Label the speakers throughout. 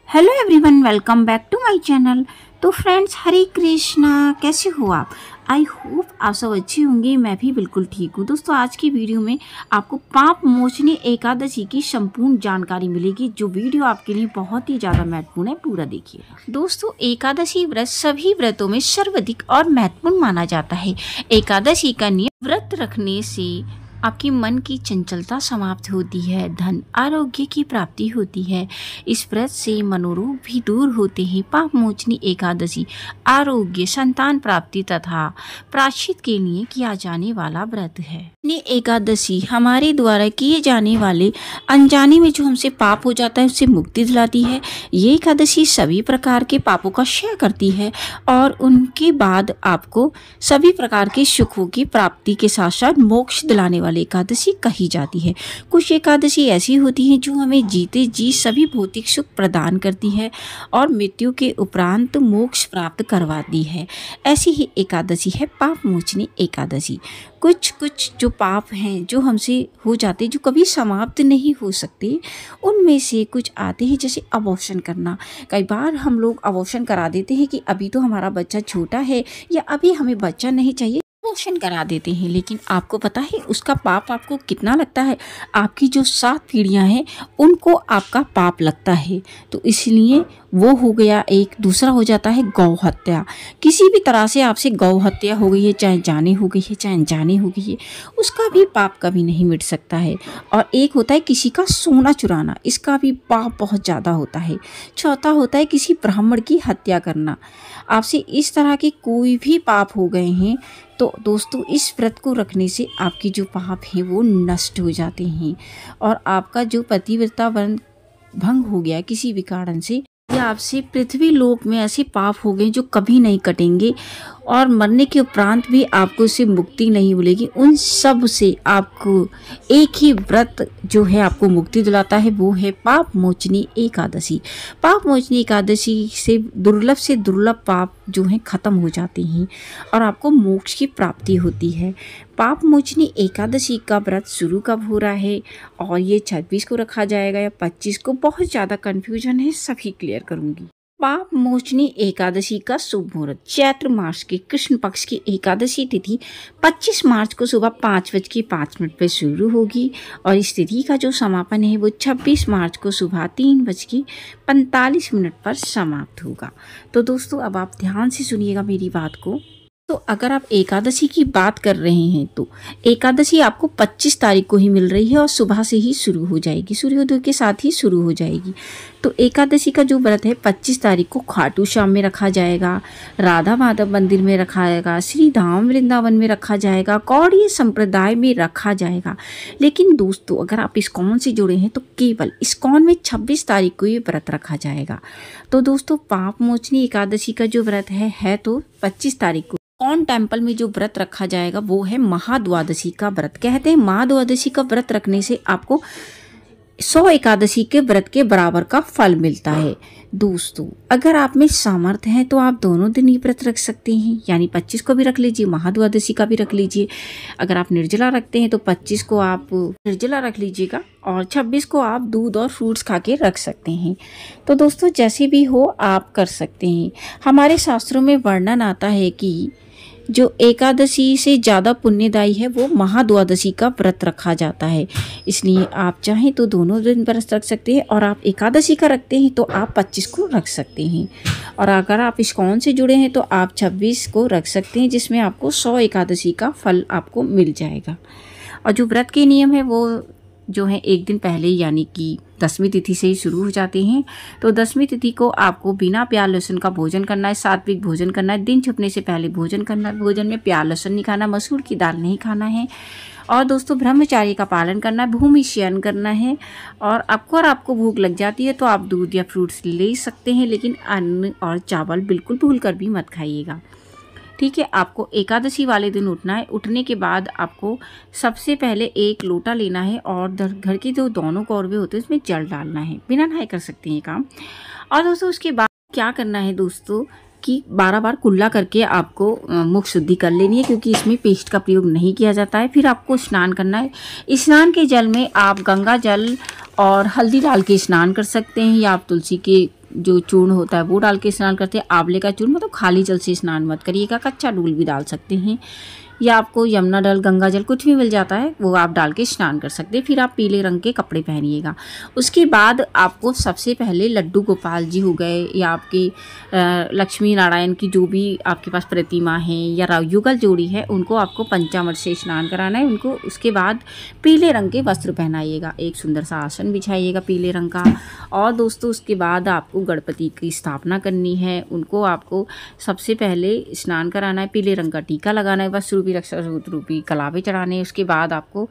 Speaker 1: Hello everyone, welcome back to my channel. तो friends, Hare Krishna, कैसे हो आप? आई होप आप सब अच्छे होंगे। मैं भी बिल्कुल ठीक हूँ। दोस्तों, आज की वीडियो में आपको पाप मोचनी एकादशी की संपूर्ण जानकारी मिलेगी, जो वीडियो आपके लिए बहुत ही ज़्यादा महत्वपूर्ण है। पूरा देखिएगा। दोस्तों, एकादशी व्रत सभी व्रतों में सर्वाधिक और महत्वपूर्ण माना जाता है। एकादशी का नियम, व्रत रखने से आपकी मन की चंचलता समाप्त होती है, धन आरोग्य की प्राप्ति होती है। इस व्रत से मनोरोग भी दूर होते हैं। पाप मोचनी एकादशी आरोग्य, संतान प्राप्ति तथा प्रायश्चित के लिए किया जाने वाला व्रत है। ये एकादशी हमारे द्वारा किए जाने वाले अनजाने में जो हमसे पाप हो जाता है उससे मुक्ति दिलाती है। ये एकादशी सभी प्रकार के पापों का क्षय करती है और उनके बाद आपको सभी प्रकार के सुखों की प्राप्ति के साथ साथ मोक्ष दिलाने वाली एकादशी कही जाती है। कुछ एकादशी ऐसी होती हैं जो हमें जीते जी सभी भौतिक सुख प्रदान करती है और मृत्यु के उपरांत मोक्ष प्राप्त करवाती है। ऐसी ही एकादशी है पाप मोचनी एकादशी। कुछ जो पाप हैं जो हमसे हो जाते, जो कभी समाप्त नहीं हो सकते, उनमें से कुछ आते हैं, जैसे अबॉर्शन करना। कई बार हम लोग अबॉर्शन करा देते हैं कि अभी तो हमारा बच्चा छोटा है या अभी हमें बच्चा नहीं चाहिए, अबॉर्शन करा देते हैं। लेकिन आपको पता है उसका पाप आपको कितना लगता है? आपकी जो 7 पीढ़ियां हैं उनको आपका पाप लगता है। तो इसलिए वो हो गया एक। दूसरा हो जाता है गौ हत्या। किसी भी तरह से आपसे गौ हत्या हो गई है, चाहे जाने हो गई है चाहे अनजाने हो गई है, उसका भी पाप कभी नहीं मिट सकता है। और एक होता है किसी का सोना चुराना, इसका भी पाप बहुत ज़्यादा होता है। चौथा होता है किसी ब्राह्मण की हत्या करना। आपसे इस तरह के कोई भी पाप हो गए हैं तो दोस्तों, इस व्रत को रखने से आपके जो पाप हैं वो नष्ट हो जाते हैं और आपका जो पतिव्रता व्रत भंग हो गया किसी भी कारण से, या आपसे पृथ्वी लोक में ऐसे पाप हो गए जो कभी नहीं कटेंगे और मरने के उपरांत भी आपको इससे मुक्ति नहीं मिलेगी, उन सब से आपको एक ही व्रत जो है आपको मुक्ति दिलाता है, वो है पाप मोचनी एकादशी। पाप मोचनी एकादशी से दुर्लभ पाप जो हैं ख़त्म हो जाते हैं और आपको मोक्ष की प्राप्ति होती है। पाप मोचनी एकादशी का व्रत शुरू कब हो रहा है और ये 26 को रखा जाएगा या 25 को, बहुत ज़्यादा कन्फ्यूजन है, सभी क्लियर करूँगी। पाप मोचनी एकादशी का शुभ मुहूर्त, चैत्र मास की कृष्ण पक्ष की एकादशी तिथि 25 मार्च को सुबह 5:05 पर शुरू होगी और इस तिथि का जो समापन है वो 26 मार्च को सुबह 3:45 पर समाप्त होगा। तो दोस्तों, अब आप ध्यान से सुनिएगा मेरी बात को। तो अगर आप एकादशी की बात कर रहे हैं तो एकादशी आपको 25 तारीख को ही मिल रही है और सुबह से ही शुरू हो जाएगी, सूर्योदय के साथ ही शुरू हो जाएगी। तो एकादशी का जो व्रत है 25 तारीख को खाटू श्याम में रखा जाएगा, राधा माधव मंदिर में रखा जाएगा, श्री धाम वृंदावन में रखा जाएगा, कौड़िय संप्रदाय में रखा जाएगा। लेकिन दोस्तों, अगर आप इस्कॉन से जुड़े हैं तो केवल इस्कॉन में 26 तारीख को ये व्रत रखा जाएगा। तो दोस्तों, पाप मोचनी एकादशी का जो व्रत है तो 25 तारीख को इस्कॉन टेम्पल में जो व्रत रखा जाएगा वो है महाद्वादशी का व्रत। कहते हैं महाद्वादशी का व्रत रखने से आपको 100 एकादशी के व्रत के बराबर का फल मिलता है। दोस्तों, अगर आप में सामर्थ्य है तो आप दोनों दिन ही व्रत रख सकते हैं, यानी 25 को भी रख लीजिए, महाद्वादशी का भी रख लीजिए। अगर आप निर्जला रखते हैं तो 25 को आप निर्जला रख लीजिएगा और 26 को आप दूध और फ्रूट्स खा के रख सकते हैं। तो दोस्तों, जैसे भी हो आप कर सकते हैं। हमारे शास्त्रों में वर्णन आता है कि जो एकादशी से ज़्यादा पुण्यदायी है वो महाद्वादशी का व्रत रखा जाता है। इसलिए आप चाहें तो दोनों दिन व्रत रख सकते हैं और आप एकादशी का रखते हैं तो आप 25 को रख सकते हैं। और अगर आप इस्कॉन से जुड़े हैं तो आप 26 को रख सकते हैं, जिसमें आपको 100 एकादशी का फल आपको मिल जाएगा। और जो व्रत के नियम है वो जो है एक दिन पहले यानी कि 10वीं तिथि से ही शुरू हो जाते हैं। तो 10वीं तिथि को आपको बिना प्याज लहसुन का भोजन करना है, सात्विक भोजन करना है, दिन छुपने से पहले भोजन करना है, भोजन में प्याज लहसुन नहीं खाना, मसूर की दाल नहीं खाना है और दोस्तों ब्रह्मचार्य का पालन करना है, भूमि शयन करना है। और आपको भूख लग जाती है तो आप दूध या फ्रूट्स ले सकते हैं, लेकिन अन्न और चावल बिल्कुल भूल कर भी मत खाइएगा, ठीक है। आपको एकादशी वाले दिन उठना है। उठने के बाद आपको सबसे पहले एक लोटा लेना है और घर की जो दोनों कौरवे होते हैं उसमें जल डालना है। बिना नहाए कर सकते हैं ये काम। और दोस्तों, उसके बाद क्या करना है दोस्तों कि 12 बार कुल्ला करके आपको मुख शुद्धि कर लेनी है, क्योंकि इसमें पेस्ट का प्रयोग नहीं किया जाता है। फिर आपको स्नान करना है। स्नान के जल में आप गंगा जल और हल्दी डाल के स्नान कर सकते हैं या आप तुलसी के जो चूर्ण होता है वो डाल के स्नान करते हैं। आंवले का चूर्ण मतलब खाली जल से स्नान मत करिएगा, कच्चा डूल भी डाल सकते हैं, या आपको यमुना जल, गंगा जल कुछ भी मिल जाता है वो आप डाल के स्नान कर सकते हैं। फिर आप पीले रंग के कपड़े पहनिएगा। उसके बाद आपको सबसे पहले लड्डू गोपाल जी हो गए या आपकी लक्ष्मी नारायण की जो भी आपके पास प्रतिमा है या युगल जोड़ी है, उनको आपको पंचामृत से स्नान कराना है उनको। उसके बाद पीले रंग के वस्त्र पहनाइएगा, एक सुंदर सा आसन बिछाइएगा पीले रंग का। और दोस्तों उसके बाद आपको गणपति की स्थापना करनी है, उनको आपको सबसे पहले स्नान कराना है, पीले रंग का टीका लगाना है, वस्त्र रूपी रक्षा सूत्र रूपी कलावे चढ़ाने हैं। उसके बाद आपको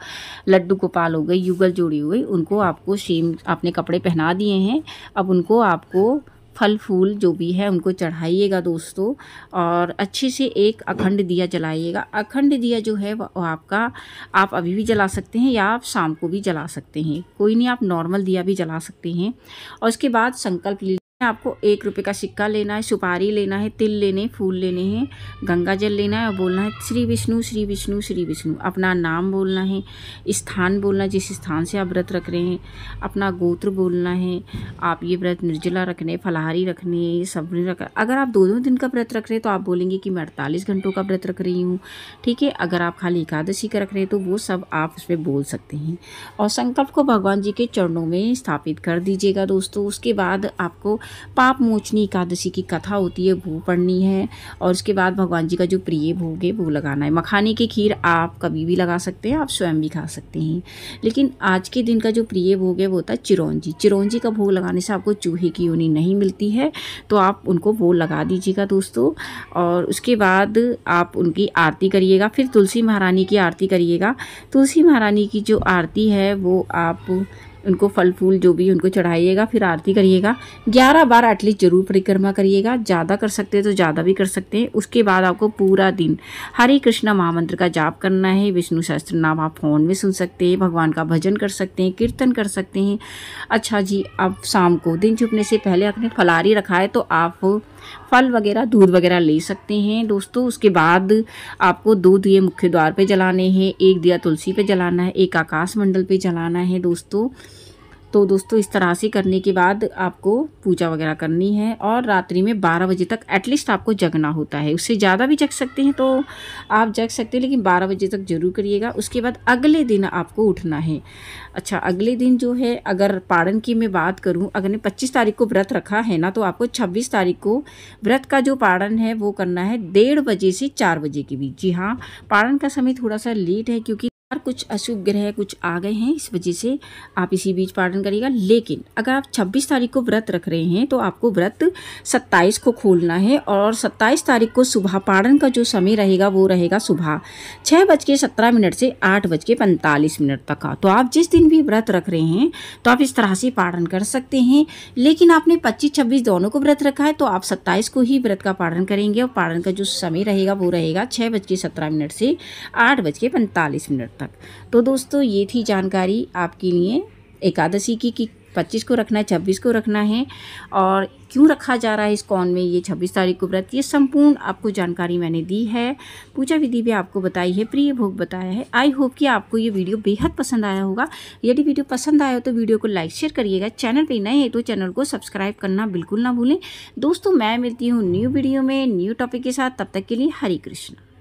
Speaker 1: लड्डू गोपाल हो गए, युगल जोड़ी हो गई, उनको आपको सेम आपने कपड़े पहना दिए हैं। अब उनको आपको फल फूल जो भी है उनको चढ़ाइएगा दोस्तों, और अच्छे से एक अखंड दिया जलाइएगा। अखंड दिया जो है वो आपका आप अभी भी जला सकते हैं या आप शाम को भी जला सकते हैं, कोई नहीं, आप नॉर्मल दिया भी जला सकते हैं। और उसके बाद संकल्प लीजिए, आपको 1 रुपये का सिक्का लेना है, सुपारी लेना है, तिल लेने, फूल लेने हैं, गंगा जल लेना है और बोलना है श्री विष्णु श्री विष्णु श्री विष्णु। अपना नाम बोलना है, स्थान बोलना है जिस स्थान से आप व्रत रख रहे हैं, अपना गोत्र बोलना है। आप ये व्रत निर्जला रखने, फलाहारी रखने, ये सब रख। अगर आप 2-2 दिन का व्रत रख रहे हैं तो आप बोलेंगे कि मैं 48 घंटों का व्रत रख रही हूँ, ठीक है। अगर आप खाली एकादशी का रख रहे हैं तो वो सब आप उसमें बोल सकते हैं। और संकल्प को भगवान जी के चरणों में स्थापित कर दीजिएगा दोस्तों। उसके बाद आपको पाप मोचनी एकादशी की कथा होती है वो पढ़नी है। और उसके बाद भगवान जी का जो प्रिय भोग है वो लगाना है। मखाने की खीर आप कभी भी लगा सकते हैं, आप स्वयं भी खा सकते हैं, लेकिन आज के दिन का जो प्रिय भोग है वो होता है चिरौंजी। चिरौंजी का भोग लगाने से आपको चूहे की योनि नहीं मिलती है, तो आप उनको वो लगा दीजिएगा दोस्तों। और उसके बाद आप उनकी आरती करिएगा। फिर तुलसी महारानी की आरती करिएगा। तुलसी महारानी की जो आरती है वो आप उनको फल फूल जो भी उनको चढ़ाइएगा, फिर आरती करिएगा। 11 बार एटलीस्ट जरूर परिक्रमा करिएगा, ज़्यादा कर सकते हैं तो ज़्यादा भी कर सकते हैं। उसके बाद आपको पूरा दिन हरे कृष्णा महामंत्र का जाप करना है। विष्णु सहस्त्र नाम आप फ़ोन में सुन सकते हैं, भगवान का भजन कर सकते हैं, कीर्तन कर सकते हैं। अच्छा जी, अब शाम को दिन छुपने से पहले आपने फलाहारी रखा है तो आप फल वगैरह, दूध वगैरह ले सकते हैं दोस्तों। उसके बाद आपको 2 दिए मुख्य द्वार पे जलाने हैं, 1 दिया तुलसी पे जलाना है, 1 आकाश मंडल पे जलाना है दोस्तों। तो दोस्तों इस तरह से करने के बाद आपको पूजा वगैरह करनी है और रात्रि में 12 बजे तक एटलीस्ट आपको जगना होता है। उससे ज़्यादा भी जग सकते हैं तो आप जग सकते हैं, लेकिन 12 बजे तक जरूर करिएगा। उसके बाद अगले दिन आपको उठना है। अच्छा, अगले दिन जो है, अगर पारण की मैं बात करूं, अगर ने 25 तारीख को व्रत रखा है ना, तो आपको 26 तारीख को व्रत का जो पारण है वो करना है 1:30 बजे से 4 बजे के बीच। जी हाँ, पारण का समय थोड़ा सा लेट है क्योंकि कुछ अशुभ ग्रह कुछ आ गए हैं, इस वजह से आप इसी बीच पारण करिएगा। लेकिन अगर आप 26 तारीख को व्रत रख रहे हैं तो आपको व्रत 27 को खोलना है और 27 तारीख को सुबह पारण का जो समय रहेगा वो रहेगा सुबह 6:17 से 8:45 तक का। तो आप जिस दिन भी व्रत रख रहे हैं तो आप इस तरह से पारण कर सकते हैं। लेकिन आपने 25-26 दोनों को व्रत रखा है तो आप 27 को ही व्रत का पारण करेंगे और पारण का जो समय रहेगा वो रहेगा 6:17 से 8:45 तक। तो दोस्तों ये थी जानकारी आपके लिए एकादशी की कि 25 को रखना है, 26 को रखना है और क्यों रखा जा रहा है इस कौन में ये 26 तारीख को व्रत। ये संपूर्ण आपको जानकारी मैंने दी है, पूजा विधि भी आपको बताई है, प्रिय भोग बताया है। आई होप कि आपको ये वीडियो बेहद पसंद आया होगा। यदि वीडियो पसंद आया हो तो वीडियो को लाइक शेयर करिएगा। चैनल पे नए हैं तो चैनल को सब्सक्राइब करना बिल्कुल ना भूलें। दोस्तों मैं मिलती हूँ न्यू वीडियो में न्यू टॉपिक के साथ, तब तक के लिए हरे कृष्ण।